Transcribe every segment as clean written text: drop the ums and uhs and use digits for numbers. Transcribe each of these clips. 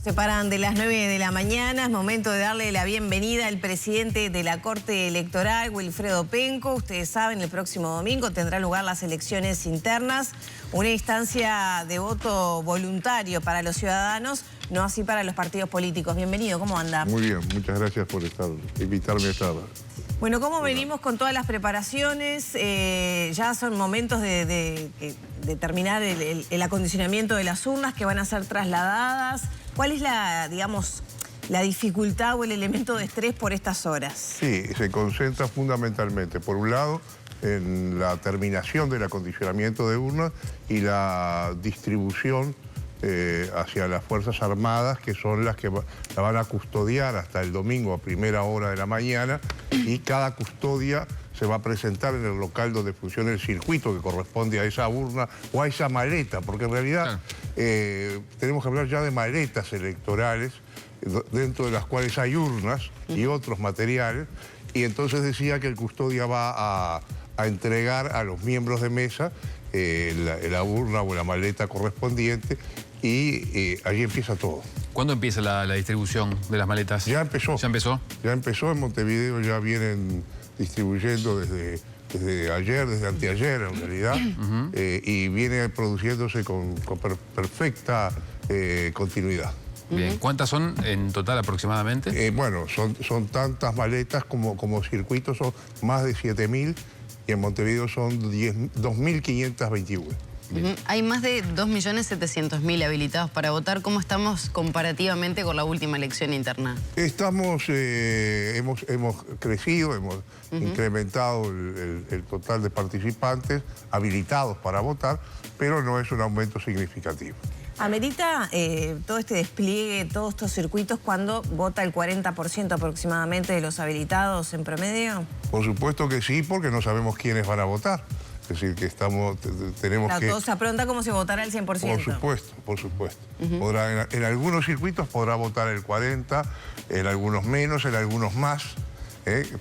Se paran de las 9 de la mañana, es momento de darle la bienvenida al presidente de la Corte Electoral, Wilfredo Penco. Ustedes saben, el próximo domingo tendrán lugar las elecciones internas, una instancia de voto voluntario para los ciudadanos, no así para los partidos políticos. Bienvenido, ¿cómo anda? Muy bien, muchas gracias por invitarme a estar. Bueno, ¿cómo venimos con todas las preparaciones? Ya son momentos de terminar el acondicionamiento de las urnas que van a ser trasladadas. ¿Cuál es la dificultad o el elemento de estrés por estas horas? Sí, se concentra fundamentalmente, por un lado, en la terminación del acondicionamiento de urnas y la distribución hacia las Fuerzas Armadas, que son las que la van a custodiar hasta el domingo a primera hora de la mañana, y cada custodia se va a presentar en el local donde funciona el circuito que corresponde a esa urna o a esa maleta, porque en realidad tenemos que hablar ya de maletas electorales, dentro de las cuales hay urnas y otros materiales, y entonces decía que el custodia va a entregar a los miembros de mesa la urna o la maleta correspondiente, y allí empieza todo. ¿Cuándo empieza la distribución de las maletas? Ya empezó. ¿Ya empezó? Ya empezó, en Montevideo ya vienen distribuyendo desde ayer, desde anteayer en realidad, y viene produciéndose con perfecta continuidad. Bien, ¿cuántas son en total aproximadamente? Bueno, son tantas maletas como circuitos, son más de 7.000, y en Montevideo son 2.521. Hay más de 2.700.000 habilitados para votar. ¿Cómo estamos comparativamente con la última elección interna? Estamos, hemos crecido, hemos incrementado el total de participantes habilitados para votar, pero no es un aumento significativo. ¿Amerita todo este despliegue, todos estos circuitos, cuando vota el 40% aproximadamente de los habilitados en promedio? Por supuesto que sí, porque no sabemos quiénes van a votar. Es decir, que tenemos que... Todo se apronta como si votara el 100%. Por supuesto, por supuesto. En algunos circuitos podrá votar el 40%, en algunos menos, en algunos más,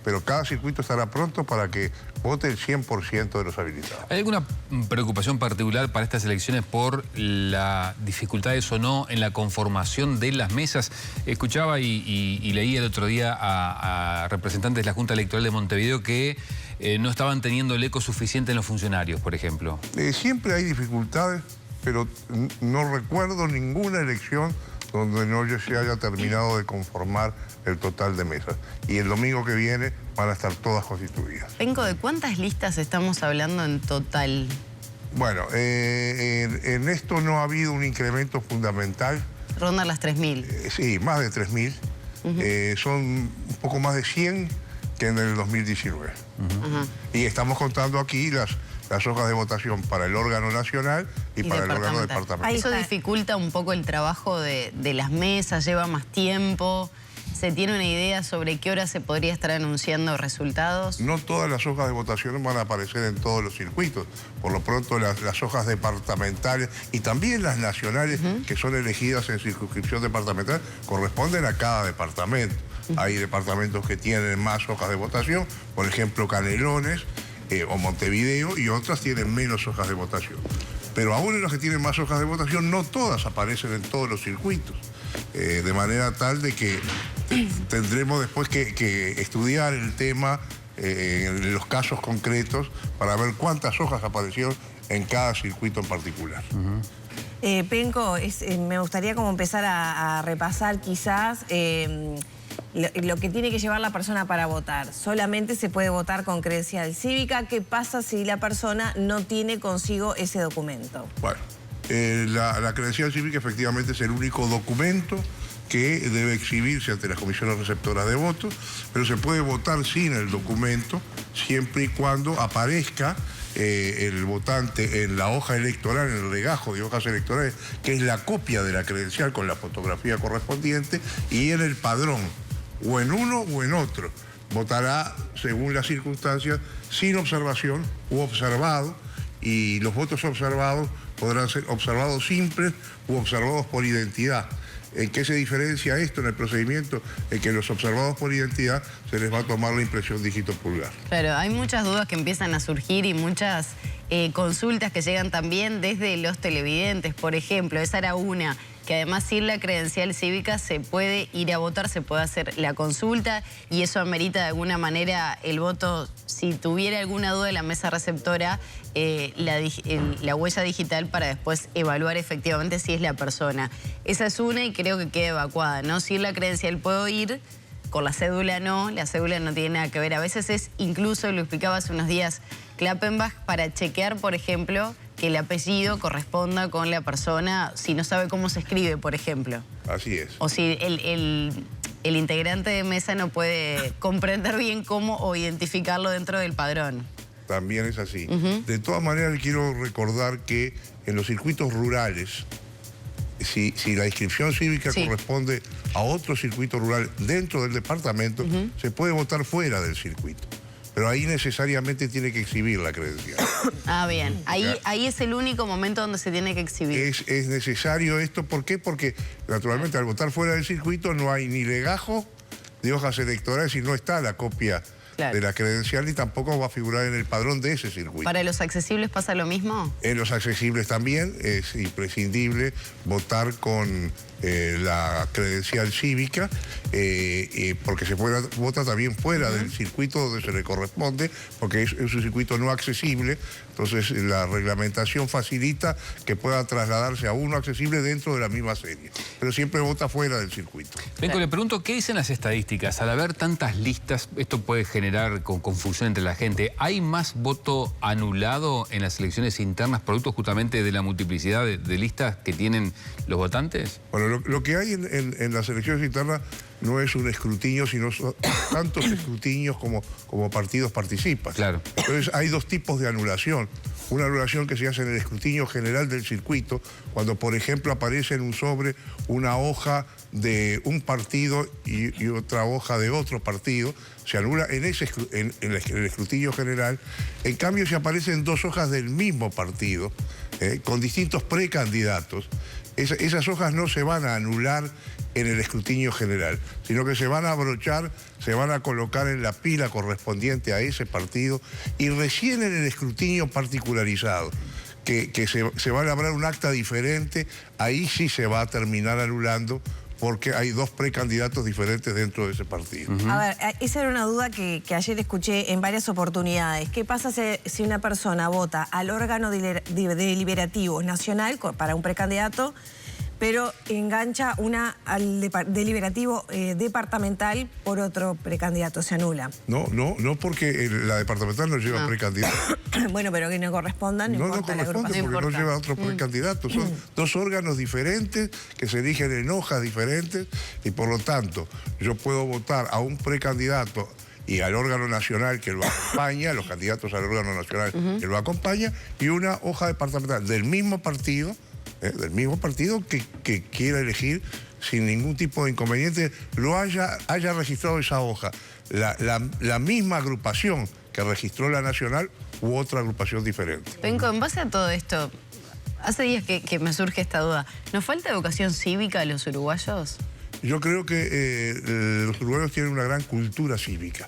pero cada circuito estará pronto para que vote el 100% de los habilitados. ¿Hay alguna preocupación particular para estas elecciones por las dificultades o no en la conformación de las mesas? Escuchaba y leí el otro día a representantes de la Junta Electoral de Montevideo que no estaban teniendo el eco suficiente en los funcionarios, por ejemplo. Siempre hay dificultades, pero no recuerdo ninguna elección donde no se haya terminado de conformar el total de mesas. Y el domingo que viene van a estar todas constituidas. Penco, ¿de cuántas listas estamos hablando en total? Bueno, en esto no ha habido un incremento fundamental. Ronda las 3.000. Sí, más de 3.000. Son un poco más de 100 que en el 2019. Y estamos contando aquí las hojas de votación para el órgano nacional y para el órgano departamental. ¿Eso dificulta un poco el trabajo de las mesas? ¿Lleva más tiempo? ¿Se tiene una idea sobre qué hora se podría estar anunciando resultados? No todas las hojas de votación van a aparecer en todos los circuitos. Por lo pronto las hojas departamentales y también las nacionales que son elegidas en circunscripción departamental corresponden a cada departamento. Hay departamentos que tienen más hojas de votación, por ejemplo Canelones o Montevideo, y otras tienen menos hojas de votación. Pero aún en las que tienen más hojas de votación, no todas aparecen en todos los circuitos. De manera tal de que tendremos después que estudiar el tema en los casos concretos para ver cuántas hojas aparecieron en cada circuito en particular. Penco, me gustaría como empezar a repasar quizás lo que tiene que llevar la persona para votar. Solamente se puede votar con credencial cívica. ¿Qué pasa si la persona no tiene consigo ese documento? Bueno, la credencial cívica efectivamente es el único documento que debe exhibirse ante las comisiones receptoras de votos, pero se puede votar sin el documento siempre y cuando aparezca el votante en la hoja electoral, en el legajo de hojas electorales, que es la copia de la credencial con la fotografía correspondiente, y en el padrón, o en uno o en otro. Votará según las circunstancias, sin observación u observado, y los votos observados podrán ser observados simples u observados por identidad. ¿En qué se diferencia esto en el procedimiento? En que los observados por identidad se les va a tomar la impresión dígito pulgar. Claro, hay muchas dudas que empiezan a surgir y muchas consultas que llegan también desde los televidentes. Por ejemplo, esa era una. que además sin la credencial cívica se puede ir a votar, se puede hacer la consulta y eso amerita de alguna manera el voto. Si tuviera alguna duda la mesa receptora, la huella digital para después evaluar efectivamente si es la persona. Esa es una y creo que queda evacuada, ¿no? Sin la credencial puedo ir, con la cédula no, la cédula no tiene nada que ver. A veces es incluso, lo explicaba hace unos días Klappenbach, para chequear, por ejemplo, que el apellido corresponda con la persona, si no sabe cómo se escribe, por ejemplo. Así es. O si el integrante de mesa no puede comprender bien cómo o identificarlo dentro del padrón. También es así. De todas maneras, quiero recordar que en los circuitos rurales, si la inscripción cívica corresponde a otro circuito rural dentro del departamento, se puede votar fuera del circuito. Pero ahí necesariamente tiene que exhibir la credencial. Ah, bien. Ahí es el único momento donde se tiene que exhibir. Es necesario esto. ¿Por qué? Porque, naturalmente, al votar fuera del circuito no hay ni legajo de hojas electorales y no está la copia de la credencial y tampoco va a figurar en el padrón de ese circuito. ¿Para los accesibles pasa lo mismo? En los accesibles también es imprescindible votar con la credencial cívica, porque se vota también fuera del circuito donde se le corresponde, porque es un circuito no accesible. Entonces la reglamentación facilita que pueda trasladarse a uno accesible dentro de la misma serie, pero siempre vota fuera del circuito. Penco, le pregunto, ¿qué dicen las estadísticas? Al haber tantas listas, esto puede generar confusión entre la gente. ¿Hay más voto anulado en las elecciones internas producto justamente de la multiplicidad de listas que tienen los votantes? Bueno, lo que hay en las elecciones internas no es un escrutinio, sino tantos escrutinios como partidos participan. Claro. Entonces hay dos tipos de anulación. Una anulación que se hace en el escrutinio general del circuito, cuando por ejemplo aparece en un sobre una hoja de un partido y otra hoja de otro partido, se anula en el escrutinio general. En cambio, si aparecen dos hojas del mismo partido, con distintos precandidatos, esas hojas no se van a anular en el escrutinio general, sino que se van a abrochar, se van a colocar en la pila correspondiente a ese partido y recién en el escrutinio particularizado, que se va a elaborar un acta diferente, ahí sí se va a terminar anulando porque hay dos precandidatos diferentes dentro de ese partido. A ver, esa era una duda que ayer escuché en varias oportunidades. ¿Qué pasa si una persona vota al órgano deliberativo nacional para un precandidato, pero engancha al deliberativo departamental por otro precandidato? ¿Se anula? No, porque la departamental no lleva precandidato. Bueno, pero que no correspondan, no importa la agrupación. Porque no lleva otro precandidato. Son dos órganos diferentes que se eligen en hojas diferentes y por lo tanto yo puedo votar a un precandidato y al órgano nacional que lo acompaña, los candidatos al órgano nacional que lo acompaña, y una hoja departamental del mismo partido, que quiera elegir sin ningún tipo de inconveniente, haya registrado esa hoja la misma agrupación que registró la nacional u otra agrupación diferente. Penco, en base a todo esto, hace días que me surge esta duda. ¿Nos falta educación cívica a los uruguayos? Yo creo que los uruguayos tienen una gran cultura cívica.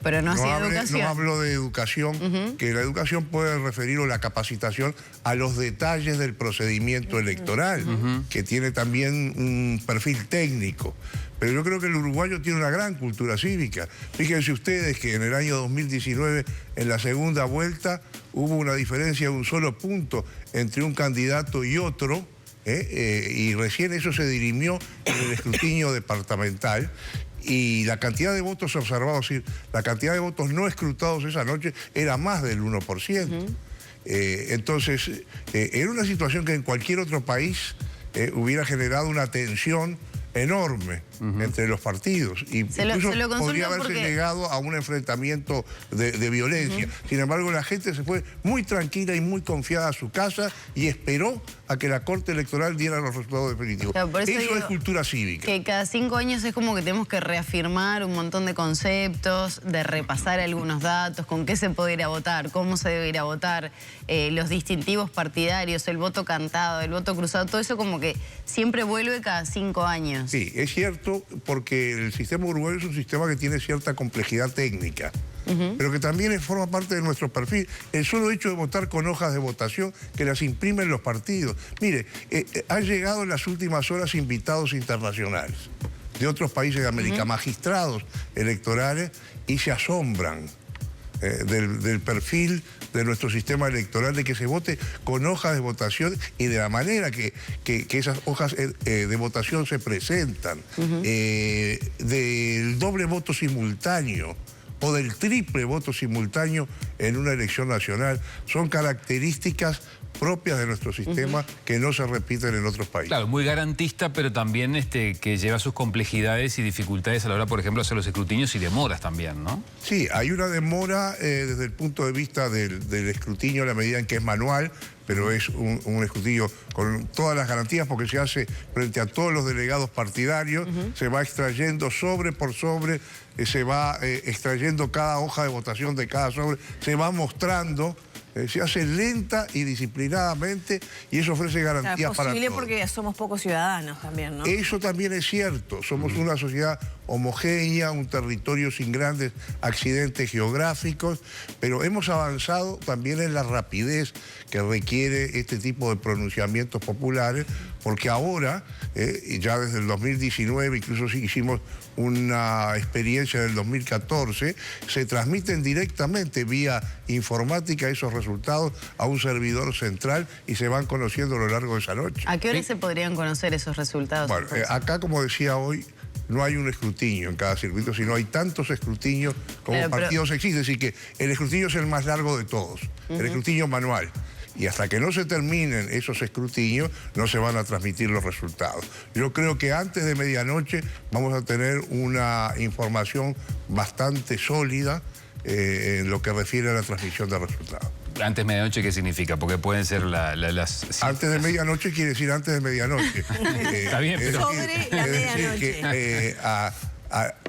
Pero no así educación. No hablo de educación, que la educación puede referir o la capacitación a los detalles del procedimiento electoral, que tiene también un perfil técnico. Pero yo creo que el uruguayo tiene una gran cultura cívica. Fíjense ustedes que en el año 2019, en la segunda vuelta, hubo una diferencia de un solo punto entre un candidato y otro, y recién eso se dirimió en el escrutinio departamental. Y la cantidad de votos observados, es decir, la cantidad de votos no escrutados esa noche era más del 1%. Entonces, era una situación que en cualquier otro país hubiera generado una tensión enorme entre los partidos. Y incluso podría haberse llegado a un enfrentamiento de violencia. Sin embargo, la gente se fue muy tranquila y muy confiada a su casa y esperó a que la Corte Electoral diera los resultados definitivos. Claro, eso es cultura cívica. Que cada 5 años es como que tenemos que reafirmar un montón de conceptos, de repasar algunos datos, con qué se puede ir a votar, cómo se debe ir a votar, los distintivos partidarios, el voto cantado, el voto cruzado, todo eso como que siempre vuelve cada 5 años. Sí, es cierto, porque el sistema uruguayo es un sistema que tiene cierta complejidad técnica. pero que también forma parte de nuestro perfil. El solo hecho de votar con hojas de votación que las imprimen los partidos. Mire, han llegado en las últimas horas invitados internacionales de otros países de América, magistrados electorales, y se asombran del perfil de nuestro sistema electoral, de que se vote con hojas de votación y de la manera que esas hojas de votación se presentan, del doble voto simultáneo o del triple voto simultáneo en una elección nacional. Son características propias de nuestro sistema que no se repiten en otros países. Claro, muy garantista, pero también que lleva sus complejidades y dificultades a la hora, por ejemplo, de hacer los escrutinios y demoras también, ¿no? Sí, hay una demora desde el punto de vista del escrutinio, a la medida en que es manual, pero es un escrutinio con todas las garantías, porque se hace frente a todos los delegados partidarios, se va extrayendo sobre por sobre, se va extrayendo cada hoja de votación de cada sobre, se va mostrando. Se hace lenta y disciplinadamente, y eso ofrece garantías para todos. Porque somos pocos ciudadanos también, ¿no? Eso también es cierto. Somos una sociedad homogénea, un territorio sin grandes accidentes geográficos, pero hemos avanzado también en la rapidez que requiere este tipo de pronunciamientos populares, porque ahora, ya desde el 2019, incluso hicimos una experiencia del 2014, se transmiten directamente vía informática esos resultados a un servidor central y se van conociendo a lo largo de esa noche. ¿A qué hora se podrían conocer esos resultados? Bueno, acá, como decía hoy, no hay un escrutinio en cada circuito, sino hay tantos escrutinios como partidos existen. Es decir, que el escrutinio es el más largo de todos, el escrutinio manual. Y hasta que no se terminen esos escrutinios, no se van a transmitir los resultados. Yo creo que antes de medianoche vamos a tener una información bastante sólida en lo que refiere a la transmisión de resultados. ¿Antes de medianoche qué significa? Porque pueden ser las... Antes de medianoche quiere decir antes de medianoche. Está bien, pero... Sobre la medianoche.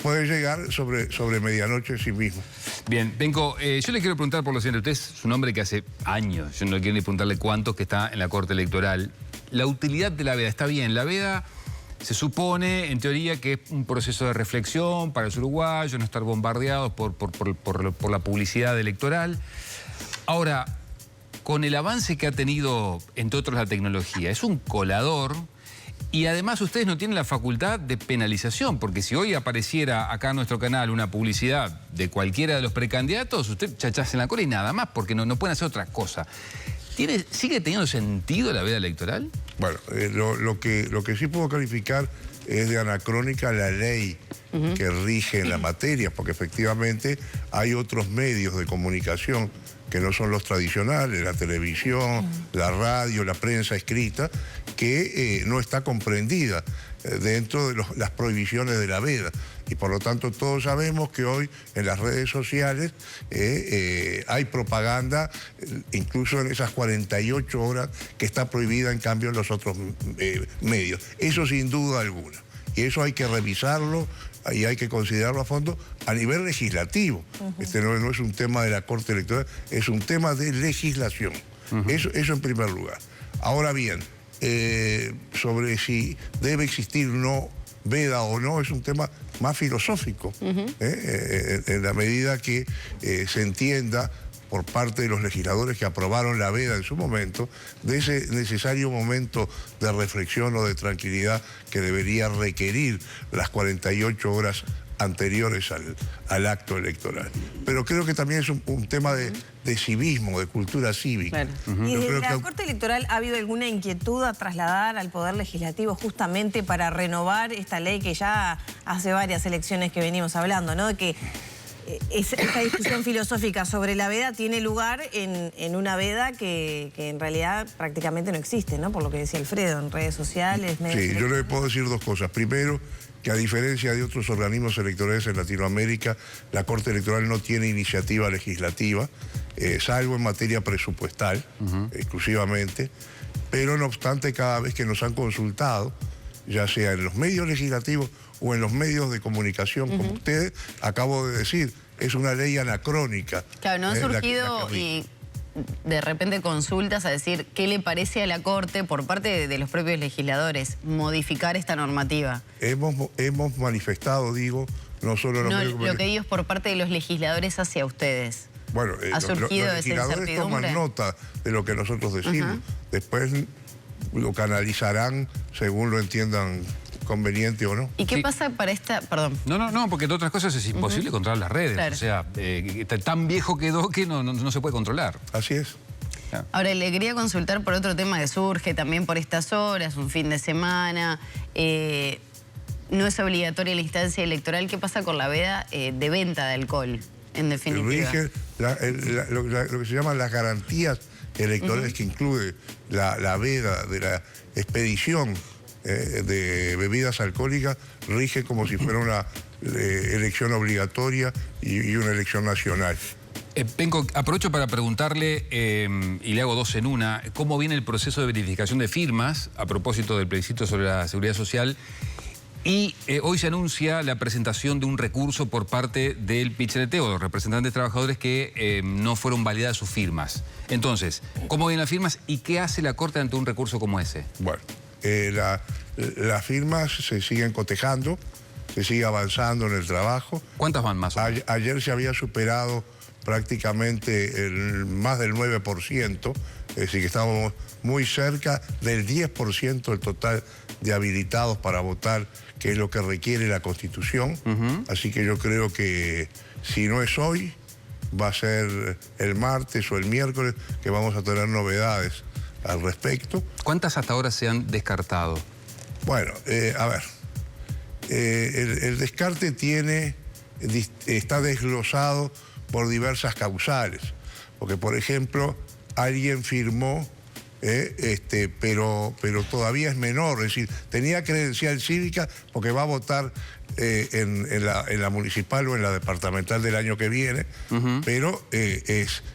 Puede llegar sobre medianoche en sí mismo. Bien, Penco, yo le quiero preguntar por lo siguiente. Usted es un hombre que hace años, yo no quiero ni preguntarle cuántos, que está en la Corte Electoral. La utilidad de la veda, está bien, la veda se supone, en teoría, que es un proceso de reflexión para los uruguayos, no estar bombardeados por la publicidad electoral. Ahora, con el avance que ha tenido, entre otros, la tecnología, es un colador. Y además ustedes no tienen la facultad de penalización, porque si hoy apareciera acá en nuestro canal una publicidad de cualquiera de los precandidatos, usted chachase en la cola y nada más, porque no pueden hacer otra cosa. ¿Sigue teniendo sentido la veda electoral? Bueno, lo que sí puedo calificar es de anacrónica la ley que rige en la materia, porque efectivamente hay otros medios de comunicación que no son los tradicionales, la televisión, la radio, la prensa escrita, que no está comprendida dentro de las prohibiciones de la veda. Y por lo tanto todos sabemos que hoy en las redes sociales hay propaganda, incluso en esas 48 horas que está prohibida en cambio en los otros medios. Eso sin duda alguna. Y eso hay que revisarlo y hay que considerarlo a fondo a nivel legislativo. Este no es un tema de la Corte Electoral, es un tema de legislación. Eso en primer lugar. Ahora bien, sobre si debe existir no veda o no, es un tema más filosófico, en la medida que se entienda por parte de los legisladores que aprobaron la veda en su momento, de ese necesario momento de reflexión o de tranquilidad que debería requerir las 48 horas anteriores al acto electoral. Pero creo que también es un tema de civismo, de cultura cívica. Claro. ¿Y desde la Corte Electoral ha habido alguna inquietud a trasladar al Poder Legislativo justamente para renovar esta ley que ya hace varias elecciones que venimos hablando, ¿no? De que esta discusión filosófica sobre la veda tiene lugar en una veda que en realidad prácticamente no existe, ¿no? Por lo que decía Alfredo, en redes sociales, medios. Sí, yo le puedo decir dos cosas. Primero, que a diferencia de otros organismos electorales en Latinoamérica, la Corte Electoral no tiene iniciativa legislativa, salvo en materia presupuestal, exclusivamente, pero no obstante, cada vez que nos han consultado, ya sea en los medios legislativos o en los medios de comunicación, como ustedes, acabo de decir, es una ley anacrónica. Claro, no han surgido de repente consultas a decir qué le parece a la Corte por parte de los propios legisladores modificar esta normativa. Hemos manifestado, digo, no solo los medios de comunicación. Lo que digo es por parte de los legisladores hacia ustedes. Bueno, ¿Ha surgido los esa legisladores incertidumbre? toman nota de lo que nosotros decimos. Después lo canalizarán según lo entiendan conveniente o no. ¿Y qué pasa para esta...? Perdón. No, porque entre otras cosas es imposible controlar las redes. Claro. O sea, tan viejo quedó que no se puede controlar. Así es. Ahora, le quería consultar por otro tema que surge también por estas horas, un fin de semana. No es obligatoria la instancia electoral. ¿Qué pasa con la veda de venta de alcohol, en definitiva? Rige lo que se llaman las garantías electorales, que incluye la veda de la expedición de bebidas alcohólicas, rige como si fuera una elección obligatoria y una elección nacional. Penco, aprovecho para preguntarle, y le hago dos en una, ¿cómo viene el proceso de verificación de firmas a propósito del plebiscito sobre la seguridad social? Y hoy se anuncia la presentación de un recurso por parte del PIT-CNT o los representantes trabajadores que no fueron validadas sus firmas. Entonces, ¿cómo vienen las firmas y qué hace la Corte ante un recurso como ese? Bueno, las firmas se siguen cotejando, se sigue avanzando en el trabajo. ¿Cuántas van más o menos? Ayer se había superado prácticamente más del 9%, es decir, que estábamos muy cerca del 10% del total de habilitados para votar, que es lo que requiere la Constitución. Así que yo creo que si no es hoy, va a ser el martes o el miércoles que vamos a tener novedades al respecto. ¿Cuántas hasta ahora se han descartado? Bueno, a ver, el descarte está desglosado por diversas causales, porque por ejemplo alguien firmó, pero todavía es menor, es decir, tenía credencial cívica porque va a votar en la municipal o en la departamental del año que viene, pero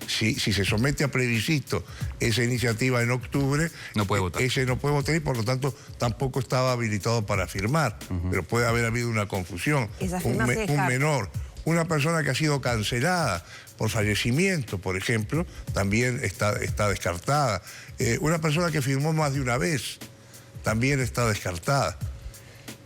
si se somete a plebiscito esa iniciativa en octubre, no puede votar. Ese no puede votar y por lo tanto tampoco estaba habilitado para firmar, pero puede haber habido una confusión, un menor. Una persona que ha sido cancelada por fallecimiento, por ejemplo, también está descartada. Una persona que firmó más de una vez también está descartada.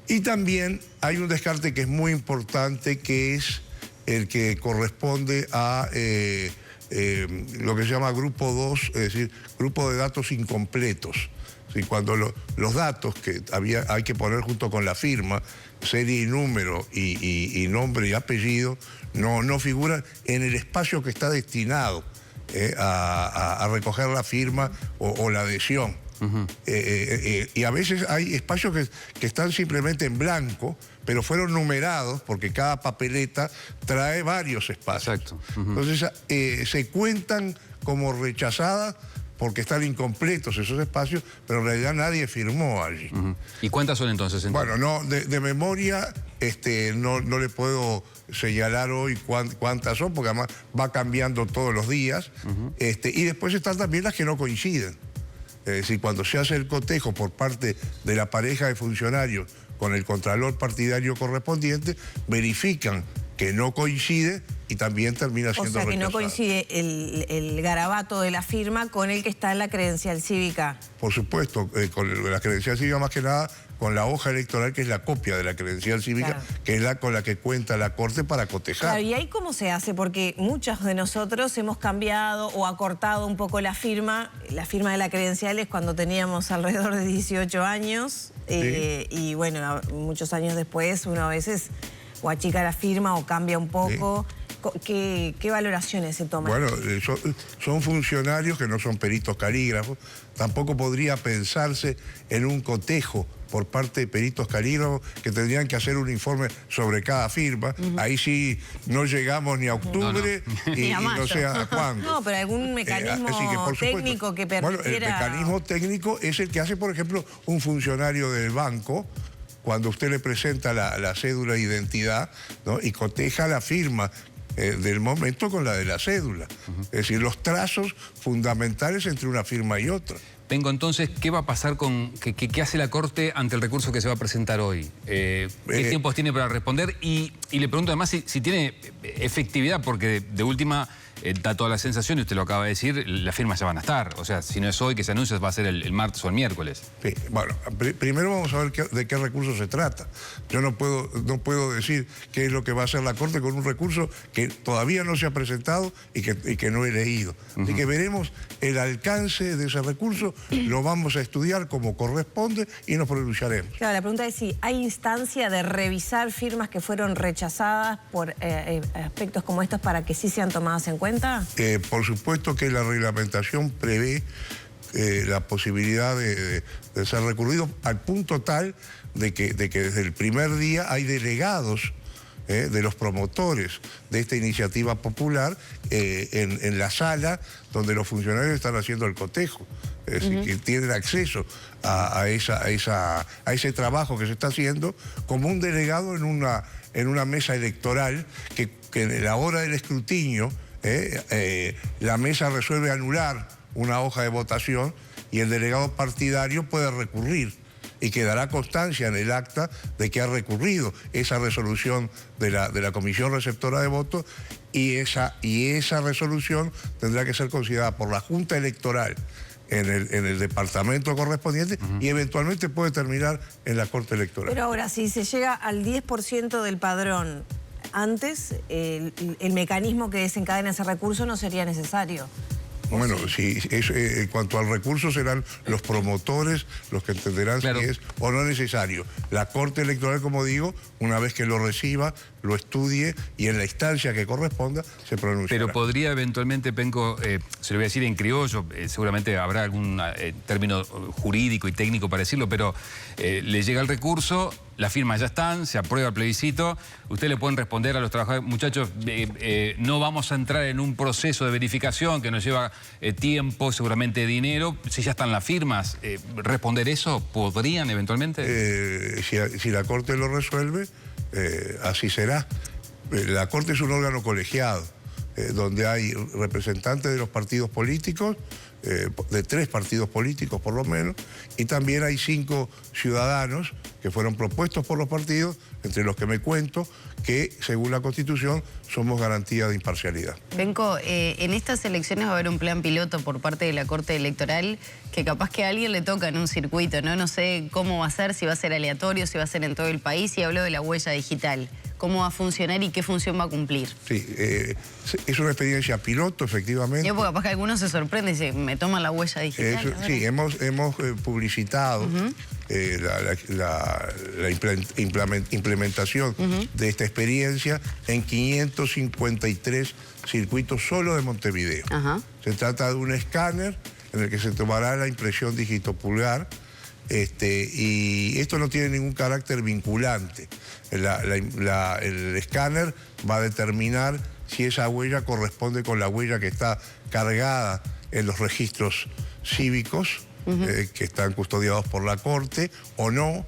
Y también hay un descarte que es muy importante, que es el que corresponde a lo que se llama grupo 2, es decir, grupo de datos incompletos. ¿Sí? Cuando los datos que hay que poner junto con la firma, serie y número y nombre y apellido, no figuran en el espacio que está destinado a recoger la firma o la adhesión. Y a veces hay espacios que están simplemente en blanco, pero fueron numerados porque cada papeleta trae varios espacios. Exacto. Entonces se cuentan como rechazadas porque están incompletos esos espacios, pero en realidad nadie firmó allí. ¿Y cuántas son entonces? Bueno, no, de memoria no le puedo señalar hoy cuántas son, porque además va cambiando todos los días. Y después están también las que no coinciden. Es decir, cuando se hace el cotejo por parte de la pareja de funcionarios con el contralor partidario correspondiente, verifican que no coincide y también termina siendo rechazado. O sea, que no coincide el garabato de la firma con el que está en la credencial cívica. Por supuesto, con la credencial cívica más que nada, con la hoja electoral, que es la copia de la credencial cívica, claro, que es la con la que cuenta la Corte para cotejar. Claro, ¿y ahí cómo se hace? Porque muchos de nosotros hemos cambiado o acortado un poco la firma. La firma de la credencial es cuando teníamos alrededor de 18 años. Sí. Y bueno, muchos años después uno a veces o achica la firma o cambia un poco. Sí. ¿Qué valoraciones se toman? Bueno, son funcionarios que no son peritos calígrafos. Tampoco podría pensarse en un cotejo por parte de peritos calígrafos que tendrían que hacer un informe sobre cada firma. Ahí sí no llegamos ni a octubre y no sé a cuándo. No, pero algún mecanismo técnico que permitiera... Bueno, el mecanismo técnico es el que hace, por ejemplo, un funcionario del banco, cuando usted le presenta la cédula de identidad, ¿no?, y coteja la firma del momento con la de la cédula. Es decir, los trazos fundamentales entre una firma y otra. Vengo entonces, ¿qué va a pasar con... ¿Qué hace la Corte ante el recurso que se va a presentar hoy? ¿Qué tiempos tiene para responder? Y le pregunto además si tiene efectividad, porque de última da toda la sensación, y usted lo acaba de decir, las firmas ya van a estar. O sea, si no es hoy que se anuncia, va a ser el martes o el miércoles. Sí, bueno, primero vamos a ver de qué recurso se trata. Yo no puedo decir qué es lo que va a hacer la Corte con un recurso que todavía no se ha presentado y que no he leído. Así que veremos el alcance de ese recurso, lo vamos a estudiar como corresponde y nos pronunciaremos. Claro, la pregunta es si hay instancia de revisar firmas que fueron rechazadas por aspectos como estos para que sí sean tomadas en cuenta. Por supuesto que la reglamentación prevé la posibilidad de ser recurrido al punto tal de que desde el primer día hay delegados de los promotores de esta iniciativa popular en la sala donde los funcionarios están haciendo el cotejo. Es decir, que tienen acceso a ese trabajo que se está haciendo como un delegado en una mesa electoral que en la hora del escrutinio la mesa resuelve anular una hoja de votación y el delegado partidario puede recurrir y quedará constancia en el acta de que ha recurrido esa resolución de la Comisión Receptora de Votos y esa resolución tendrá que ser considerada por la Junta Electoral en el departamento correspondiente y eventualmente puede terminar en la Corte Electoral. Pero ahora, si se llega al 10% del padrón antes, el mecanismo que desencadena ese recurso no sería necesario. Bueno, sí, en cuanto al recurso serán los promotores los que entenderán si es o no necesario. La Corte Electoral, como digo, una vez que lo reciba, lo estudie y en la instancia que corresponda se pronunciará. Pero podría eventualmente, Penco, se lo voy a decir en criollo, seguramente habrá algún término jurídico y técnico para decirlo, pero le llega el recurso, las firmas ya están, se aprueba el plebiscito, ustedes le pueden responder a los trabajadores, muchachos, no vamos a entrar en un proceso de verificación que nos lleva tiempo, seguramente dinero, si ya están las firmas, ¿responder eso podrían eventualmente? Si la Corte lo resuelve, así será. La Corte es un órgano colegiado, donde hay representantes de los partidos políticos, de 3 partidos políticos por lo menos, y también hay 5 ciudadanos que fueron propuestos por los partidos, entre los que me cuento, que según la Constitución somos garantía de imparcialidad. Benco, en estas elecciones va a haber un plan piloto por parte de la Corte Electoral que capaz que a alguien le toca en un circuito, ¿no? No sé cómo va a ser, si va a ser aleatorio, si va a ser en todo el país, y hablo de la huella digital. ¿Cómo va a funcionar y qué función va a cumplir? Sí, es una experiencia piloto, efectivamente. Yo, porque capaz que algunos se sorprenden y dicen, me toman la huella digital. Sí, hemos publicitado la implementación de esta experiencia en 553 circuitos solo de Montevideo. Se trata de un escáner en el que se tomará la impresión digitopulgar y esto no tiene ningún carácter vinculante. El escáner va a determinar si esa huella corresponde con la huella que está cargada en los registros cívicos que están custodiados por la Corte o no,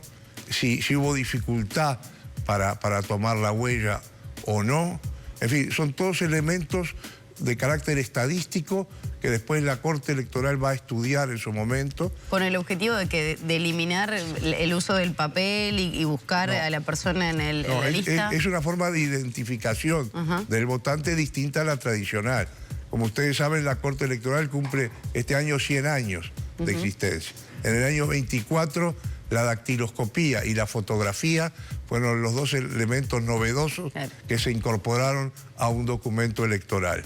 si hubo dificultad para tomar la huella o no. En fin, son todos elementos de carácter estadístico que después la Corte Electoral va a estudiar en su momento. Con el objetivo de eliminar el uso del papel y buscar a la persona en la lista. Es una forma de identificación del votante distinta a la tradicional. Como ustedes saben, la Corte Electoral cumple este año 100 años de existencia. En el año 24, la dactiloscopía y la fotografía fueron los 2 elementos novedosos que se incorporaron a un documento electoral.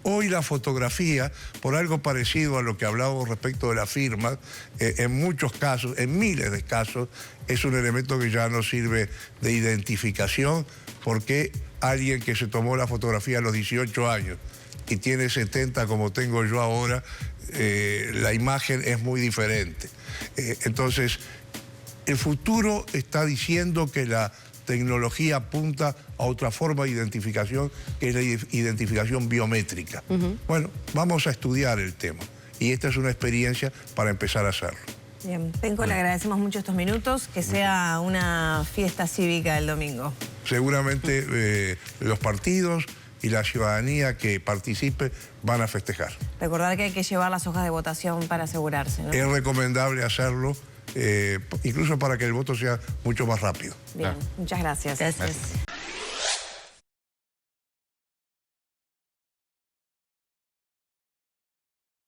Hoy la fotografía, por algo parecido a lo que hablábamos respecto de la firma, en muchos casos, en miles de casos, es un elemento que ya no sirve de identificación porque alguien que se tomó la fotografía a los 18 años y tiene 70 como tengo yo ahora, la imagen es muy diferente. Entonces, el futuro está diciendo que la tecnología apunta a otra forma de identificación, que es la identificación biométrica. Bueno, vamos a estudiar el tema y esta es una experiencia para empezar a hacerlo. Bien, Penco, le agradecemos mucho estos minutos, que sea una fiesta cívica el domingo. Seguramente los partidos y la ciudadanía que participe van a festejar. Recordar que hay que llevar las hojas de votación para asegurarse, ¿no? Es recomendable hacerlo, incluso para que el voto sea mucho más rápido. Bien, muchas gracias. Gracias.